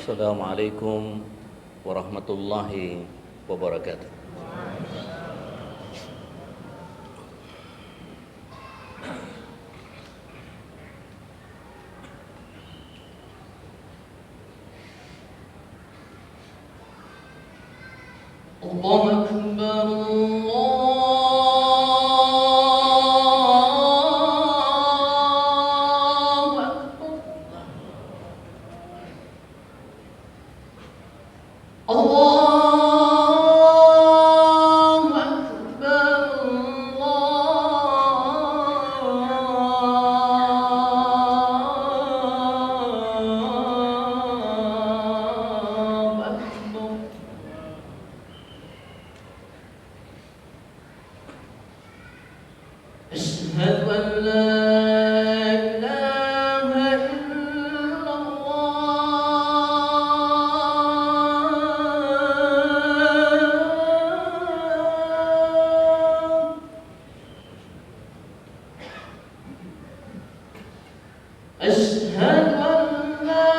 Assalamualaikum warahmatullahi wabarakatuh. Allahu Akbar, أشهد أن لا إله إلا الله. أشهد أن لا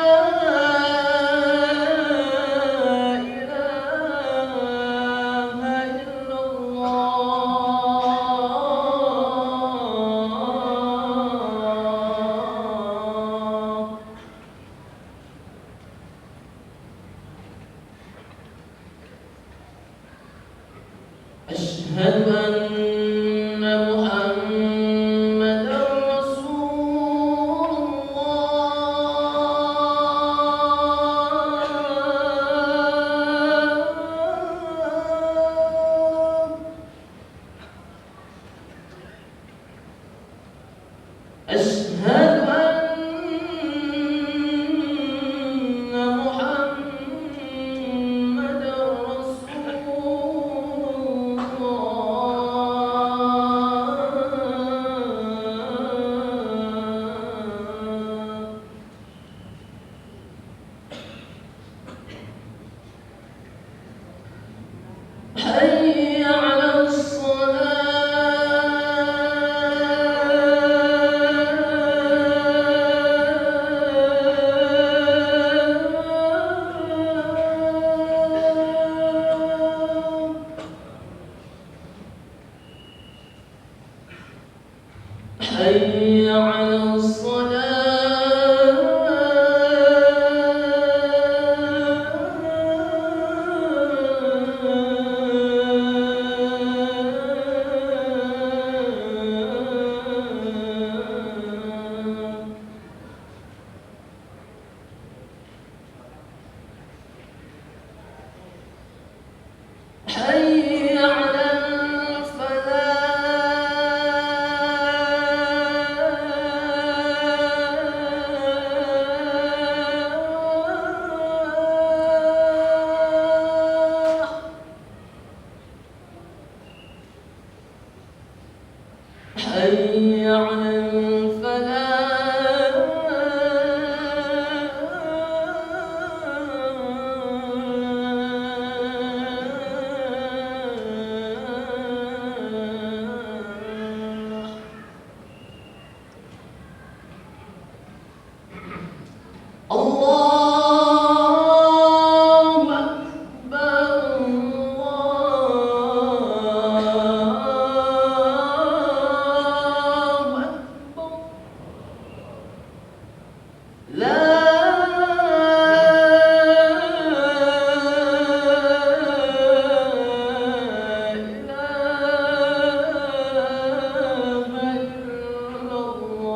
إله إلا الله. أشهد أن محمدا رسول الله. أشهد أن محمدا رسول الله. حي على الصلاة. حي على الصلاة. حي على الفلاح. حي على الفلاح. الله أكبر، الله أكبر. لا إله إلا الله.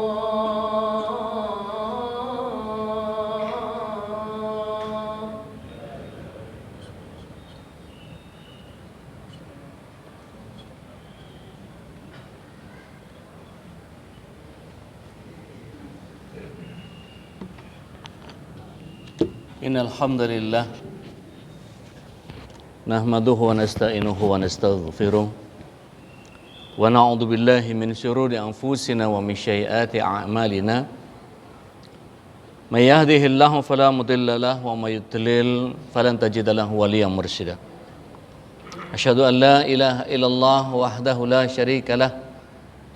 Innal hamdalillah nahmaduhu wa nasta'inuhu wa nastaghfiruh wa na'udzu billahi min syururi anfusina wa min sayyiati a'malina. May yahdihillahu fala mudilla lahu wa may yudlil falan tajida lahu waliyyan mursyida. Asyhadu an la ilaha illallah wahdahu la syarika lah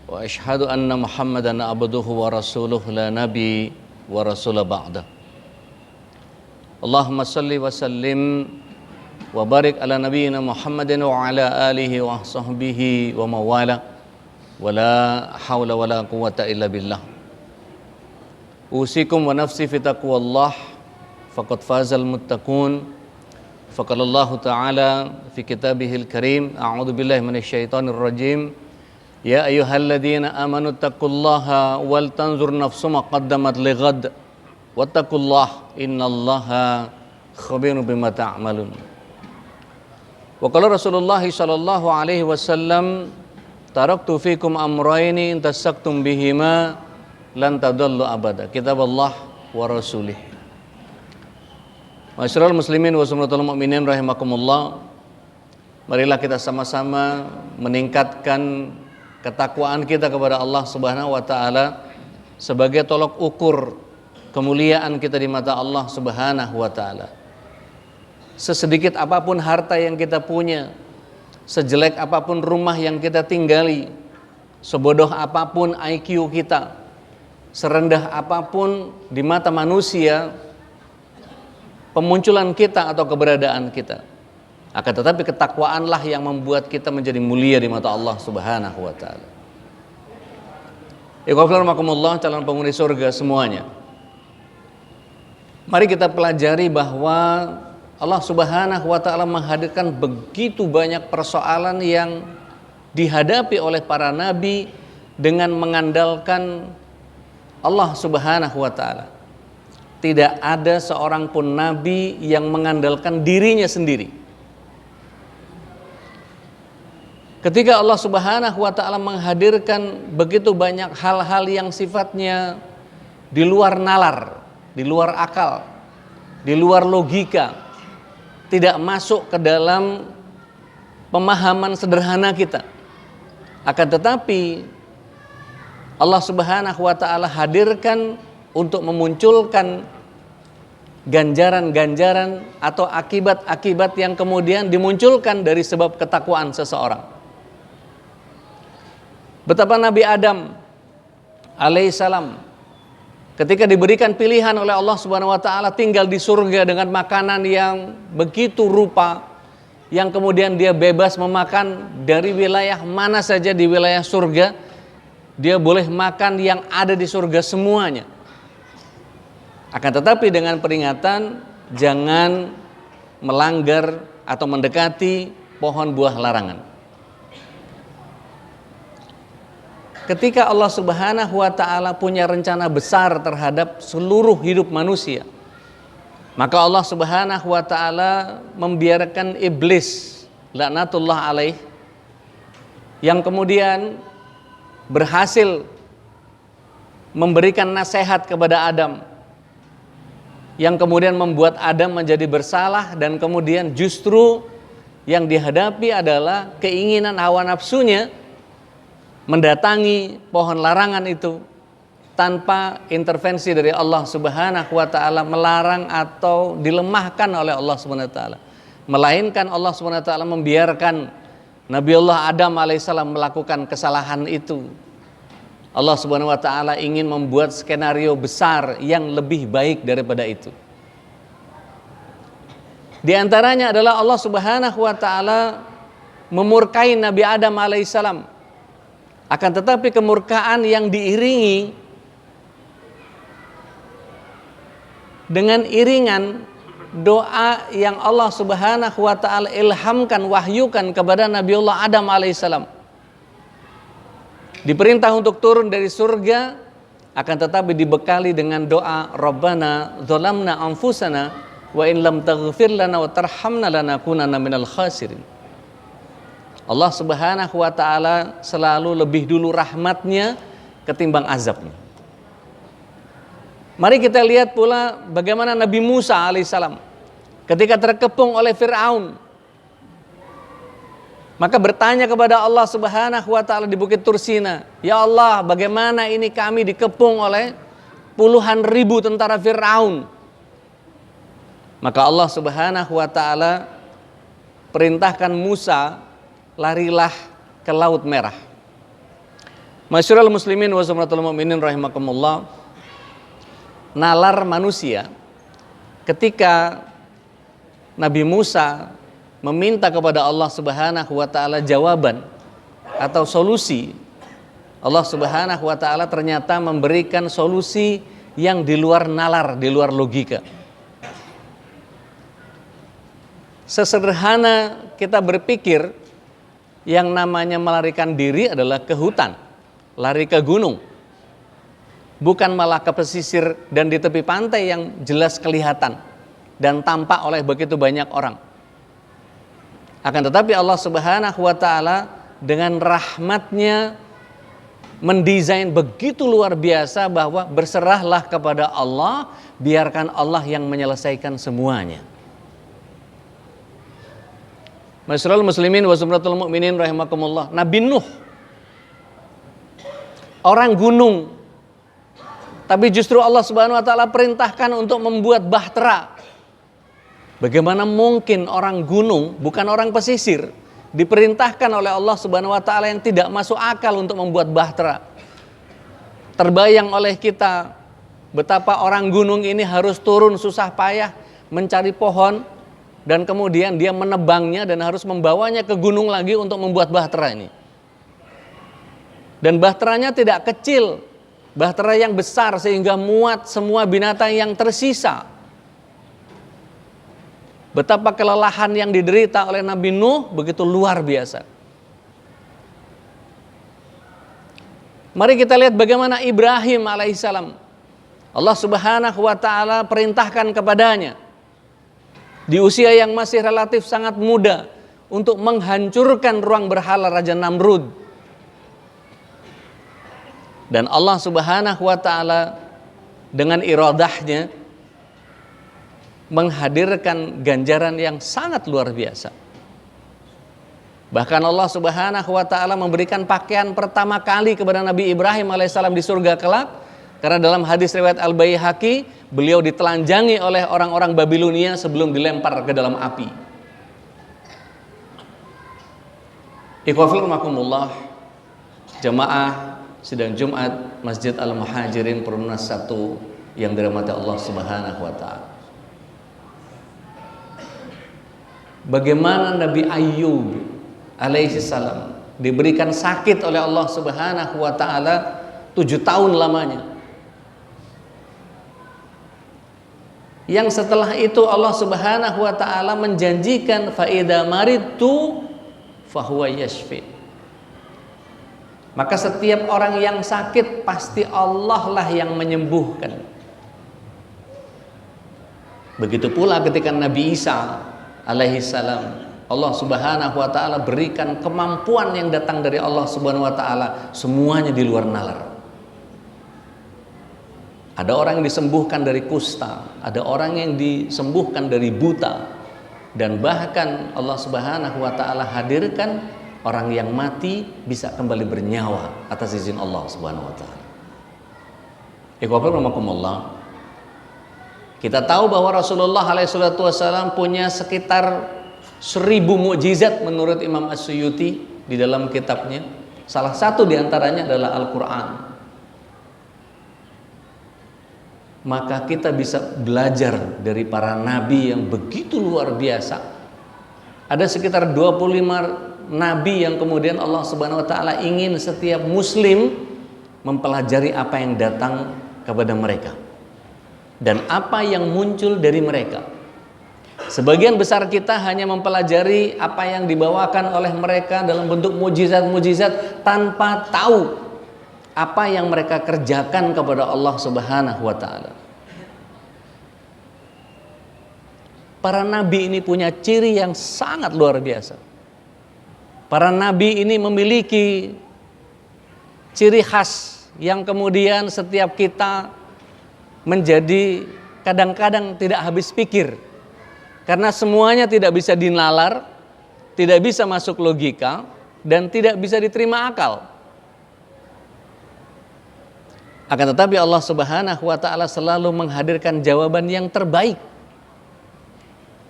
wa asyhadu anna Muhammadan abduhu wa rasuluhu la nabi wa rasul ba'da. Allahumma salli wa sallim wa barik ala nabiyyina Muhammadin wa ala alihi wa sahbihi wa mawala wa la hawla wa la quwwata illa billah. Usikum wa nafsi fi taqwallah faqad fazal muttaqun. Faqala Allah Ta'ala fi kitabihil karim, a'udzu billahi minasyaitonir rajim. Ya ayyuhalladzina amanu taqullaha wal tanzur nafsum ma qaddamat lighad wattaqullaha innallaha khabirun bima ta'malun. Wa qala Rasulullah sallallahu alaihi wasallam, taraktu fikum amrayni in tasaktum bihima lan tadallu abada, kitaballah wa rasulih. Masyarul muslimin wa sunnatul mu'minin rahimakumullah. Marilah kita sama-sama meningkatkan ketakwaan kita kepada Allah Subhanahu wa taala sebagai tolok ukur kemuliaan kita di mata Allah Subhanahu wa taala. Sesedikit apapun harta yang kita punya, sejelek apapun rumah yang kita tinggali, sebodoh apapun IQ kita, serendah apapun di mata manusia pemunculan kita atau keberadaan kita, akan tetapi ketakwaanlah yang membuat kita menjadi mulia di mata Allah Subhanahu wa taala. Ikhwafil rahimakumullah, calon penghuni surga semuanya. Mari kita pelajari bahwa Allah Subhanahu wa taala menghadirkan begitu banyak persoalan yang dihadapi oleh para nabi dengan mengandalkan Allah Subhanahu wa taala. Tidak ada seorang pun nabi yang mengandalkan dirinya sendiri. Ketika Allah Subhanahu wa taala menghadirkan begitu banyak hal-hal yang sifatnya di luar nalar, di luar akal, di luar logika, tidak masuk ke dalam pemahaman sederhana kita. Akan tetapi Allah Subhanahu wa taala hadirkan untuk memunculkan ganjaran-ganjaran atau akibat-akibat yang kemudian dimunculkan dari sebab ketakwaan seseorang. Betapa Nabi Adam alaihissalam ketika diberikan pilihan oleh Allah Subhanahu wa taala tinggal di surga dengan makanan yang begitu rupa, yang kemudian dia bebas memakan dari wilayah mana saja di wilayah surga, dia boleh makan yang ada di surga semuanya. Akan tetapi dengan peringatan jangan melanggar atau mendekati pohon buah larangan. Ketika Allah Subhanahu wa taala punya rencana besar terhadap seluruh hidup manusia, maka Allah Subhanahu wa taala membiarkan iblis laknatullah alaih yang kemudian berhasil memberikan nasihat kepada Adam, yang kemudian membuat Adam menjadi bersalah, dan kemudian justru yang dihadapi adalah keinginan hawa nafsunya mendatangi pohon larangan itu tanpa intervensi dari Allah Subhanahu wa taala, melarang atau dilemahkan oleh Allah Subhanahu wa taala, melainkan Allah Subhanahu wa taala membiarkan Nabiullah Adam alaihissalam melakukan kesalahan itu. Allah Subhanahu wa taala ingin membuat skenario besar yang lebih baik daripada itu. Di antaranya adalah Allah Subhanahu wa taala memurkai Nabi Adam alaihissalam. Akan tetapi kemurkaan yang diiringi dengan iringan doa yang Allah Subhanahu wa taala ilhamkan, wahyukan kepada Nabiullah Adam alaihissalam. Diperintah untuk turun dari surga, akan tetapi dibekali dengan doa Rabbana dzalamna anfusana wa in lam taghfir lana wa tarhamna lanakunanna minal khasirin. Allah Subhanahu wa taala selalu lebih dulu rahmatnya ketimbang azabnya. Mari kita lihat pula bagaimana Nabi Musa alaihissalam ketika terkepung oleh Fir'aun, maka bertanya kepada Allah Subhanahu wa taala di Bukit Tursina, "Ya Allah, bagaimana ini kami dikepung oleh puluhan ribu tentara Fir'aun?" Maka Allah Subhanahu wa taala perintahkan Musa, larilah ke Laut Merah. Masyarul muslimin wa sunnatul mu'minin rahimakumullah. Nalar manusia ketika Nabi Musa meminta kepada Allah Subhanahu wa taala jawaban atau solusi, Allah Subhanahu wa taala ternyata memberikan solusi yang di luar nalar, di luar logika. Sesederhana kita berpikir yang namanya melarikan diri adalah ke hutan, lari ke gunung, bukan malah ke pesisir dan di tepi pantai yang jelas kelihatan dan tampak oleh begitu banyak orang. Akan tetapi Allah Subhanahu wa taala dengan rahmatnya mendesain begitu luar biasa bahwa berserahlah kepada Allah, biarkan Allah yang menyelesaikan semuanya. Masyarul muslimin wa sumratul mu'minin rahimakumullah. Nabi Nuh, orang gunung, tapi justru Allah Subhanahu wa taala perintahkan untuk membuat bahtera. Bagaimana mungkin orang gunung, bukan orang pesisir, diperintahkan oleh Allah Subhanahu wa taala yang tidak masuk akal untuk membuat bahtera. Terbayang oleh kita betapa orang gunung ini harus turun susah payah mencari pohon dan kemudian dia menebangnya dan harus membawanya ke gunung lagi untuk membuat bahtera ini. Dan bahteranya tidak kecil, bahtera yang besar sehingga muat semua binatang yang tersisa. Betapa kelelahan yang diderita oleh Nabi Nuh begitu luar biasa. Mari kita lihat bagaimana Ibrahim alaihissalam. Allah Subhanahu wa taala perintahkan kepadanya di usia yang masih relatif sangat muda untuk menghancurkan ruang berhala Raja Namrud. Dan Allah Subhanahu wa taala dengan iradahnya menghadirkan ganjaran yang sangat luar biasa. Bahkan Allah Subhanahu wa taala memberikan pakaian pertama kali kepada Nabi Ibrahim alaihissalam di surga kelak, karena dalam hadis riwayat Al-Baihaqi, beliau ditelanjangi oleh orang-orang Babilonia sebelum dilempar ke dalam api. Ikhwafil rahimakumullah, jamaah sidang Jumat Masjid Al-Muhajirin Perumnas 1 yang dirahmati Allah Subhanahu wa taala. Bagaimana Nabi Ayyub alaihissalam diberikan sakit oleh Allah Subhanahu wa taala 7 tahun lamanya. Yang setelah itu Allah Subhanahu wa taala menjanjikan fa idza maridtu fahuwa yashfi. Maka setiap orang yang sakit pasti Allah lah yang menyembuhkan. Begitu pula ketika Nabi Isa alaihissalam, Allah Subhanahu wa taala berikan kemampuan yang datang dari Allah Subhanahu wa taala, semuanya di luar nalar. Ada orang yang disembuhkan dari kusta, ada orang yang disembuhkan dari buta, dan bahkan Allah Subhanahu wa taala hadirkan orang yang mati bisa kembali bernyawa atas izin Allah Subhanahu wa taala. Ikhwafir rahimakumullah. Kita tahu bahwa Rasulullah SAW punya sekitar 1000 mukjizat menurut Imam As-Suyuti di dalam kitabnya. Salah satu diantaranya adalah Al-Quran. Maka kita bisa belajar dari para nabi yang begitu luar biasa. Ada sekitar 25 nabi yang kemudian Allah Subhanahu wa taala ingin setiap muslim mempelajari apa yang datang kepada mereka dan apa yang muncul dari mereka. Sebagian besar kita hanya mempelajari apa yang dibawakan oleh mereka dalam bentuk mujizat-mujizat tanpa tahu apa yang mereka kerjakan kepada Allah Subhanahu wa taala. Para nabi ini punya ciri yang sangat luar biasa. Para nabi ini memiliki ciri khas yang kemudian setiap kita menjadi kadang-kadang tidak habis pikir, karena semuanya tidak bisa dinalar, tidak bisa masuk logika, dan tidak bisa diterima akal. Akan tetapi Allah Subhanahu wa taala selalu menghadirkan jawaban yang terbaik,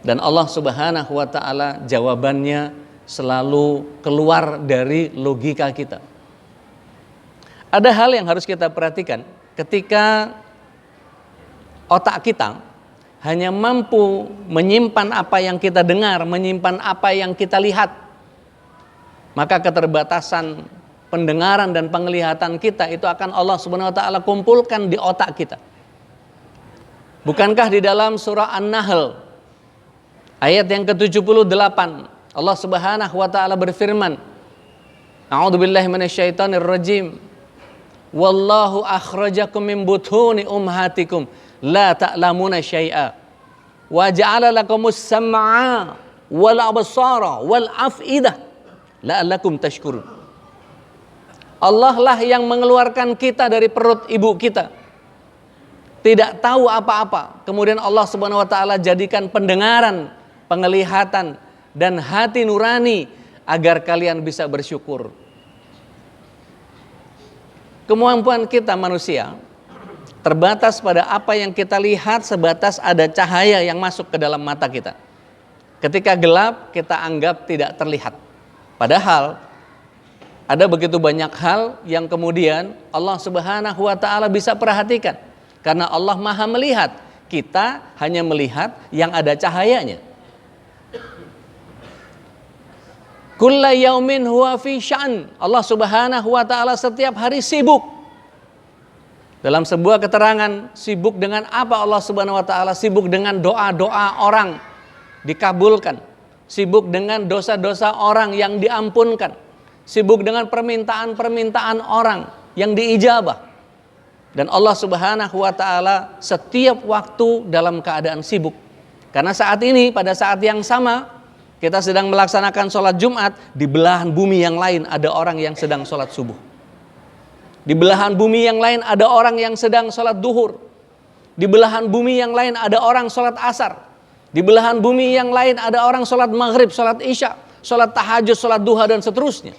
dan Allah Subhanahu wa taala jawabannya selalu keluar dari logika kita. Ada hal yang harus kita perhatikan ketika otak kita hanya mampu menyimpan apa yang kita dengar, menyimpan apa yang kita lihat, maka keterbatasan pendengaran dan penglihatan kita itu akan Allah Subhanahu wa taala kumpulkan di otak kita. Bukankah di dalam surah An-Nahl ayat yang ke-78 Allah Subhanahu wa taala berfirman, A'udzubillahi minasyaitonir rajim. Wallahu akhrajakum min butuni ummahatikum la ta'lamuna syai'a wa ja'ala lakumus sam'a wal absara wal af'idah la'allakum tashkurun. Allah lah yang mengeluarkan kita dari perut ibu kita, tidak tahu apa-apa, kemudian Allah Subhanahu wa taala jadikan pendengaran, penglihatan dan hati nurani agar kalian bisa bersyukur. Kemampuan kita manusia terbatas pada apa yang kita lihat, sebatas ada cahaya yang masuk ke dalam mata kita. Ketika gelap kita anggap tidak terlihat. Padahal ada begitu banyak hal yang kemudian Allah Subhanahu wa taala bisa perhatikan. Karena Allah Maha melihat, kita hanya melihat yang ada cahayanya. Kulla yaumin huwa fi sya'n. Allah Subhanahu wa taala setiap hari sibuk. Dalam sebuah keterangan, sibuk dengan apa Allah Subhanahu wa taala? Sibuk dengan doa-doa orang dikabulkan. Sibuk dengan dosa-dosa orang yang diampunkan. Sibuk dengan permintaan-permintaan orang yang diijabah. Dan Allah Subhanahu wa taala setiap waktu dalam keadaan sibuk. Karena saat ini, pada saat yang sama, kita sedang melaksanakan sholat Jumat, di belahan bumi yang lain ada orang yang sedang sholat subuh. Di belahan bumi yang lain ada orang yang sedang sholat duhur. Di belahan bumi yang lain ada orang sholat asar. Di belahan bumi yang lain ada orang sholat maghrib, sholat isya, sholat tahajud, sholat duha dan seterusnya.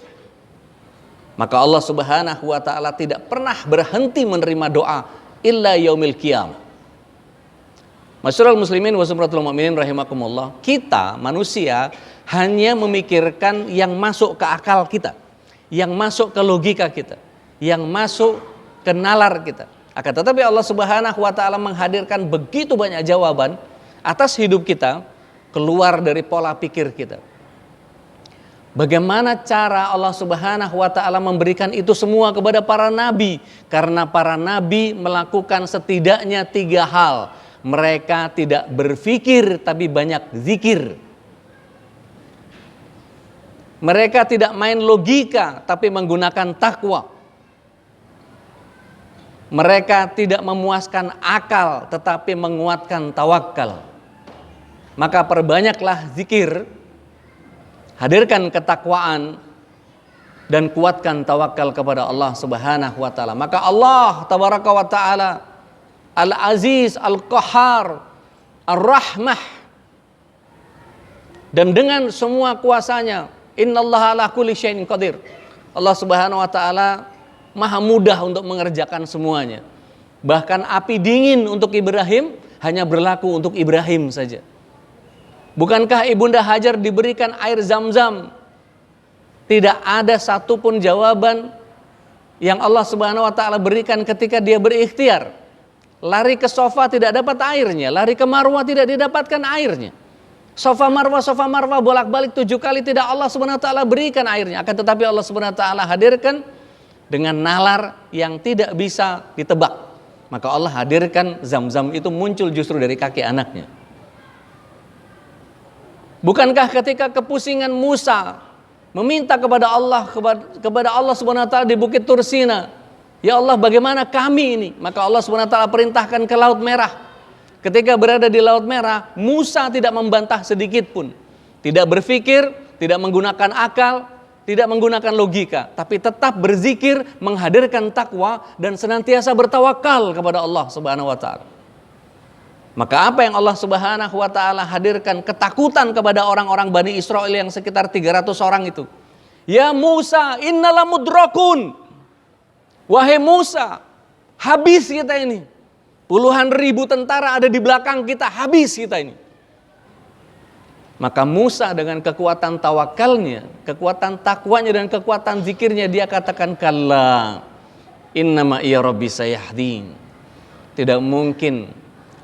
Maka Allah Subhanahu wa taala tidak pernah berhenti menerima doa illa yaumil qiyamah. Masyarul muslimin wa sumratul mu'minin rahimakumullah. Kita manusia hanya memikirkan yang masuk ke akal kita, yang masuk ke logika kita, yang masuk ke nalar kita. Akan tetapi Allah Subhanahu wa taala menghadirkan begitu banyak jawaban atas hidup kita keluar dari pola pikir kita. Bagaimana cara Allah Subhanahu wa taala memberikan itu semua kepada para nabi? Karena para nabi melakukan setidaknya 3 hal. Mereka tidak berpikir tapi banyak zikir. Mereka tidak main logika tapi menggunakan takwa. Mereka tidak memuaskan akal tetapi menguatkan tawakal. Maka perbanyaklah zikir, hadirkan ketakwaan dan kuatkan tawakal kepada Allah Subhanahu wa taala. Maka Allah tabaraka wa taala Al-Aziz, Al-Qahhar, Ar-Rahmah, dan dengan semua kuasanya, innallaha ala kulli syai'in qadir. Allah Subhanahu wa taala maha mudah untuk mengerjakan semuanya. Bahkan api dingin untuk Ibrahim hanya berlaku untuk Ibrahim saja. Bukankah Ibunda Hajar diberikan air Zam-Zam? Tidak ada satupun jawaban yang Allah Subhanahu wa taala berikan ketika dia berikhtiar. Lari ke sofa tidak dapat airnya, lari ke marwah tidak didapatkan airnya. Sofa marwah bolak-balik 7 kali tidak Allah Subhanahu wa taala berikan airnya. Akan tetapi Allah Subhanahu wa taala hadirkan dengan nalar yang tidak bisa ditebak. Maka Allah hadirkan Zam-Zam itu muncul justru dari kaki anaknya. Bukankah ketika kepusingan Musa meminta kepada Allah Subhanahu wa taala di Bukit Tursina, ya Allah, bagaimana kami ini? Maka Allah Subhanahu wa taala perintahkan ke Laut Merah. Ketika berada di Laut Merah, Musa tidak membantah sedikit pun. Tidak berpikir, tidak menggunakan akal, tidak menggunakan logika, tapi tetap berzikir, menghadirkan takwa dan senantiasa bertawakal kepada Allah Subhanahu wa taala. Maka apa yang Allah Subhanahu wa taala hadirkan? Ketakutan kepada orang-orang Bani Israel yang sekitar 300 orang itu. Ya Musa, innala mudrakun. Wahai Musa, habis kita ini. Puluhan ribu tentara ada di belakang kita, habis kita ini. Maka Musa dengan kekuatan tawakalnya, kekuatan takwanya dan kekuatan zikirnya, dia katakan, kalla innama iya rabbi sayahdin. Tidak mungkin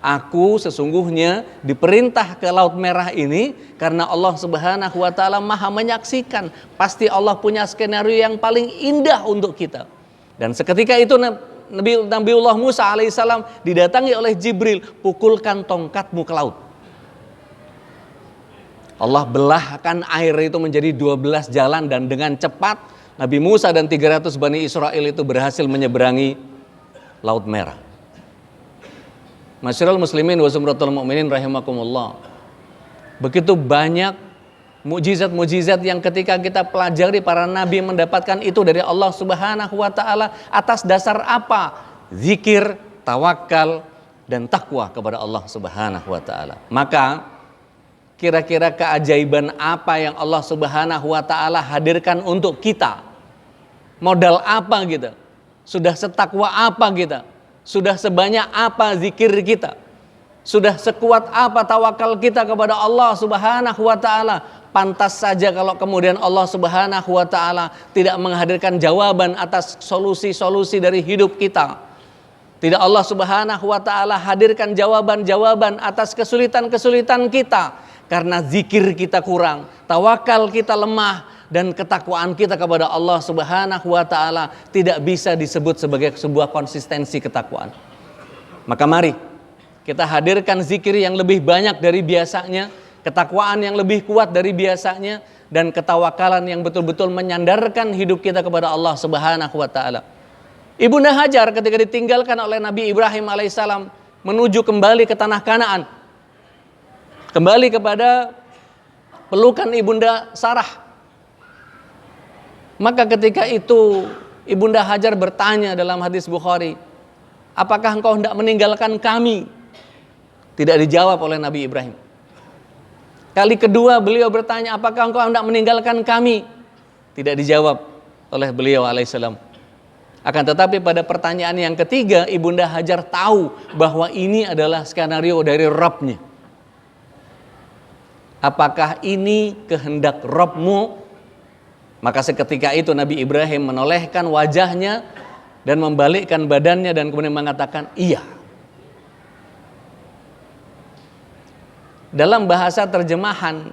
Aku sesungguhnya diperintah ke Laut Merah ini karena Allah Subhanahu wa taala Maha menyaksikan. Pasti Allah punya skenario yang paling indah untuk kita. Dan seketika itu Nabiullah Musa alaihissalam didatangi oleh Jibril, pukulkan tongkatmu ke laut. Allah belahkan air itu menjadi 12 jalan dan dengan cepat Nabi Musa dan 300 Bani Israel itu berhasil menyeberangi Laut Merah. Masyarul muslimin wa zumratul mu'minin rahimakumullah. Begitu banyak mukjizat-mukjizat yang ketika kita pelajari para nabi mendapatkan itu dari Allah Subhanahu wa taala atas dasar apa? Zikir, tawakal dan takwa kepada Allah Subhanahu wa taala. Maka kira-kira keajaiban apa yang Allah Subhanahu wa taala hadirkan untuk kita? Modal apa kita? Sudah setakwa apa kita? Sudah sebanyak apa zikir kita? Sudah sekuat apa tawakal kita kepada Allah Subhanahu wa taala? Pantas saja kalau kemudian Allah Subhanahu wa taala tidak menghadirkan jawaban atas solusi-solusi dari hidup kita. Tidak Allah Subhanahu wa taala hadirkan jawaban-jawaban atas kesulitan-kesulitan kita karena zikir kita kurang, tawakal kita lemah, dan ketakwaan kita kepada Allah Subhanahu wa taala tidak bisa disebut sebagai sebuah konsistensi ketakwaan. Maka mari kita hadirkan zikir yang lebih banyak dari biasanya, ketakwaan yang lebih kuat dari biasanya, dan ketawakalan yang betul-betul menyandarkan hidup kita kepada Allah Subhanahu wa taala. Ibunda Hajar ketika ditinggalkan oleh Nabi Ibrahim alaihissalam menuju kembali ke tanah Kanaan, kembali kepada pelukan Ibunda Sarah. Maka ketika itu Ibunda Hajar bertanya dalam hadis Bukhari, apakah engkau hendak meninggalkan kami? Tidak dijawab oleh Nabi Ibrahim. Kali kedua beliau bertanya, apakah engkau hendak meninggalkan kami? Tidak dijawab oleh beliau alaihissalam. Akan tetapi pada pertanyaan yang ketiga, Ibunda Hajar tahu bahwa ini adalah skenario dari Rabb-Nya. Apakah ini kehendak Rabb-Mu? Maka seketika itu Nabi Ibrahim menolehkan wajahnya dan membalikkan badannya dan kemudian mengatakan iya. Dalam bahasa terjemahan,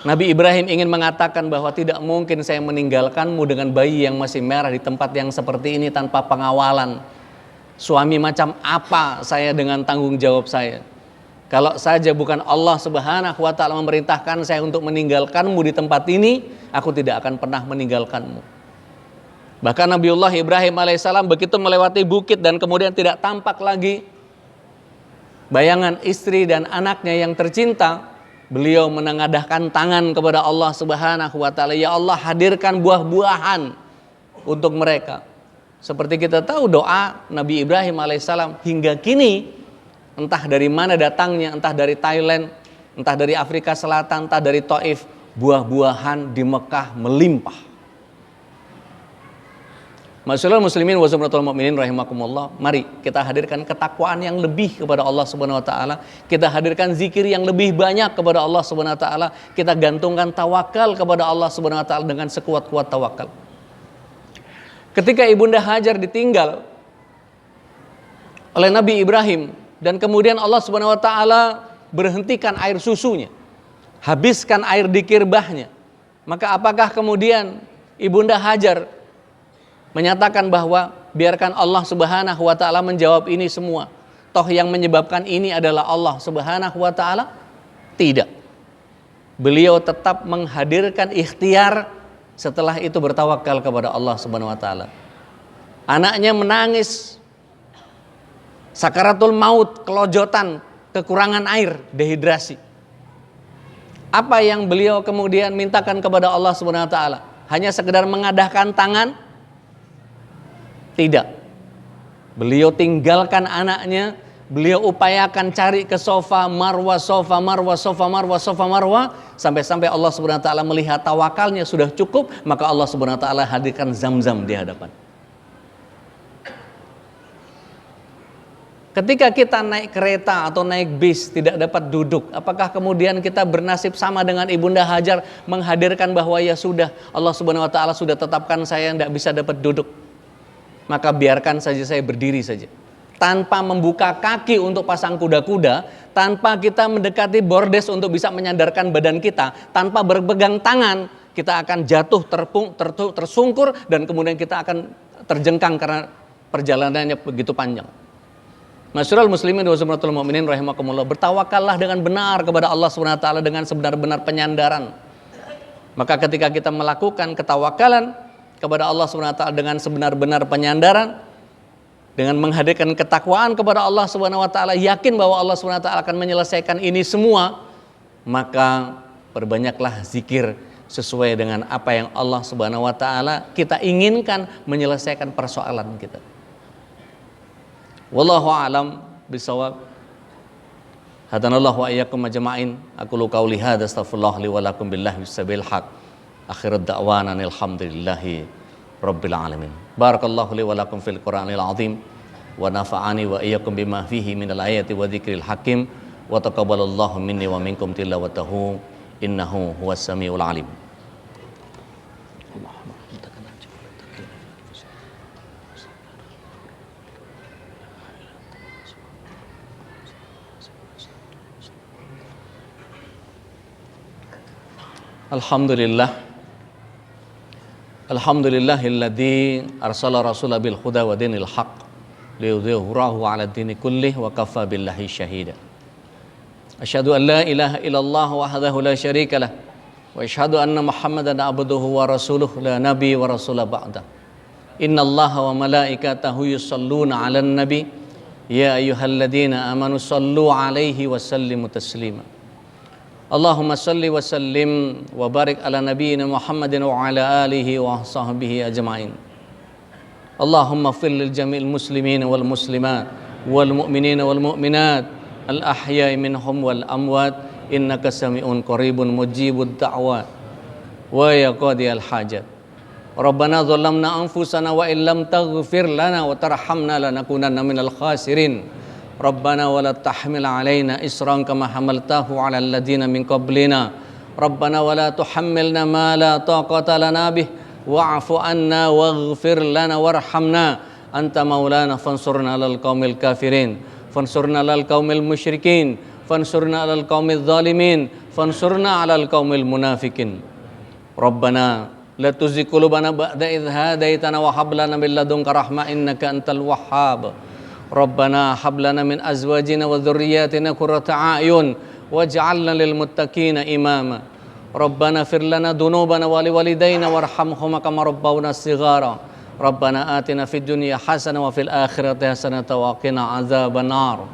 Nabi Ibrahim ingin mengatakan bahwa tidak mungkin saya meninggalkanmu dengan bayi yang masih merah di tempat yang seperti ini tanpa pengawalan. Suami macam apa saya dengan tanggung jawab saya? Kalau saja bukan Allah Subhanahu wa taala memerintahkan saya untuk meninggalkanmu di tempat ini, aku tidak akan pernah meninggalkanmu. Bahkan Nabiullah Ibrahim alaihissalam begitu melewati bukit dan kemudian tidak tampak lagi bayangan istri dan anaknya yang tercinta, beliau menengadahkan tangan kepada Allah Subhanahu wa taala, ya Allah, hadirkan buah-buahan untuk mereka. Seperti kita tahu doa Nabi Ibrahim alaihissalam hingga kini, entah dari mana datangnya, entah dari Thailand, entah dari Afrika Selatan, entah dari Taif, buah-buahan di Mekah melimpah. Masyaallah muslimin wa zumratul mu'minin rahimakumullah. Mari kita hadirkan ketakwaan yang lebih kepada Allah Subhanahu wa taala. Kita hadirkan zikir yang lebih banyak kepada Allah Subhanahu wa taala. Kita gantungkan tawakal kepada Allah Subhanahu wa taala dengan sekuat-kuat tawakal. Ketika Ibunda Hajar ditinggal oleh Nabi Ibrahim dan kemudian Allah Subhanahu wa taala berhentikan air susunya, habiskan air di kirbahnya, maka apakah kemudian Ibunda Hajar menyatakan bahwa biarkan Allah Subhanahu wa taala menjawab ini semua, toh yang menyebabkan ini adalah Allah Subhanahu wa taala? Tidak. Beliau tetap menghadirkan ikhtiar, setelah itu bertawakal kepada Allah Subhanahu wa taala. Anaknya menangis, sakaratul maut, kelojotan, kekurangan air, dehidrasi. Apa yang beliau kemudian mintakan kepada Allah Subhanahu wa taala? Hanya sekedar mengadahkan tangan? Tidak. Beliau tinggalkan anaknya, beliau upayakan cari ke sofa marwa, sofa marwa, sofa marwa, sofa marwa, sampai-sampai Allah Subhanahu wa taala melihat tawakalnya sudah cukup, maka Allah Subhanahu wa taala hadirkan Zam-Zam di hadapan. Ketika kita naik kereta atau naik bis tidak dapat duduk, apakah kemudian kita bernasib sama dengan Ibunda Hajar menghadirkan bahwa ya sudah, Allah Subhanahu wa taala sudah tetapkan saya tidak bisa dapat duduk, maka biarkan saja saya berdiri saja. tanpa membuka kaki untuk pasang kuda-kuda, tanpa kita mendekati bordes untuk bisa menyandarkan badan kita, tanpa berpegang tangan, kita akan jatuh tersungkur dan kemudian kita akan terjengkang karena perjalanannya begitu panjang. Masyarul muslimin wa sunnatul mu'minin rahimakumullah, bertawakallah dengan benar kepada Allah Subhanahu wa taala dengan sebenar-benar penyandaran. Maka ketika kita melakukan ketawakalan kepada Allah Subhanahu wa taala dengan sebenar-benar penyandaran, dengan menghadirkan ketakwaan kepada Allah Subhanahu wa taala, yakin bahwa Allah Subhanahu wa taala akan menyelesaikan ini semua, maka perbanyaklah zikir sesuai dengan apa yang Allah Subhanahu wa taala kita inginkan menyelesaikan persoalan kita. Wallahu a'lam bishawab. Hadanallahu wa iyyakum ajma'in. Aqulu qawli hadza astaghfirullah li wa lakum billahi bisabil haq. Akhirat da'wana alhamdulillahi rabbil alamin. Barakallahu li wa lakum fil Qur'anil azim wa nafa'ani wa iyyakum bima fihi minal ayati wa dzikril hakim wa taqabbalallahu minni wa minkum tilawatahu innahu huwas samiul alim. Alhamdulillah. Alhamdulillahilladzi arsala rasulahu bil huda wa dinil haq liyudhhirahu 'ala dini kullih wa kafa billahi syahida. Asyhadu an la ilaha illallah wahdahu la syarika lah wa asyhadu anna Muhammadan abduhu wa rasuluhu la nabiy wa rasula ba'da. Innallaha wa malaikatahu yusholluna 'alan nabi ya ayyuhalladzina amanu shallu 'alaihi wa sallimu taslima. Allahumma salli wa sallim wa barik ala nabiyyina Muhammadin wa ala alihi wa sahbihi ajma'in. Allahumma ighfir lil jami'il muslimin wal muslimat wal mu'minin wal mu'minat al ahya'i minhum wal amwat innaka sami'un qaribun mujibud da'wat wa ya qadiyal hajat. Rabbana zalamna anfusana wa illam taghfir lana wa tarhamna lanakunanna minal khasirin. Rabbana wa la tahmil alaina isran kama hamaltahu ala alladhina min qablina. Rabbana wa la tuhammilna ma la taqata lana bih wa'fu anna waghfir lana warhamna anta maulana fansurna alal qaumil kafirin fansurna alal qaumil musyrikin fansurna alal qaumil zalimin fansurna alal qaumil munafikin. Rabbana la tuzigh qulubana ba'da idh hadaitana wa hab lana min ladunka rahmah innaka antal wahhab. Rabbana hab lana min azwajina wa dhurriyyatina qurrata a'yun waj'alna lil muttaqina imama. Rabbana fir lana dhunubana wa liwalidayna warhamhuma kama rabbawna shighara. Rabbana atina fid dunya hasanah wa fil akhirati hasanah wa qina adzabannar.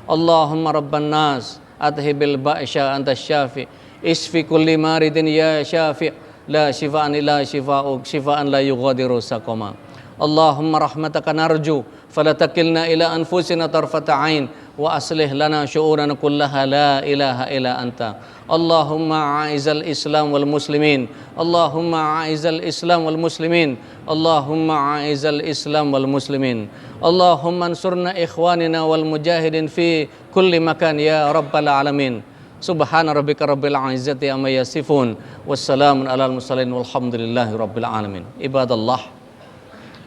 Allahumma rabban nas adhibil ba'sha anta syafi isfi kulli maridin ya syafi la shifaan illa shifaa'uk shifaan la yughadiru saqama. Allahumma rahmataka narju fala takilna ila anfusina tarfata ain wa aslih lana syu'urana kullaha la ilaha illa anta. Allahumma a'izal islam wal muslimin. Allahumma a'izal islam wal muslimin. Allahumma a'izal islam wal muslimin. Allahumma ansurna ikhwanina wal mujahidin fi kulli makan ya rabbal alamin. Subhana rabbika rabbil izzati amma yasifun wassalamun alal mursalin walhamdulillahi rabbil alamin. Ibadallah,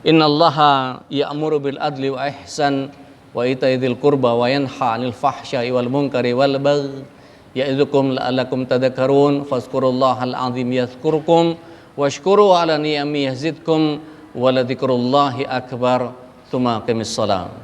innallaha ya'muru bil adli wa ihsan wa ita'i dzil qurba wa yanha 'anil fahsya'i wal munkari wal baghi ya'idzukum la'allakum tadhakkarun fazkurullahal 'azim yadhkurkum washkuru 'ala ni'ami yazidkum wa la dzikrullahi akbar. Tsumma qimis shalah.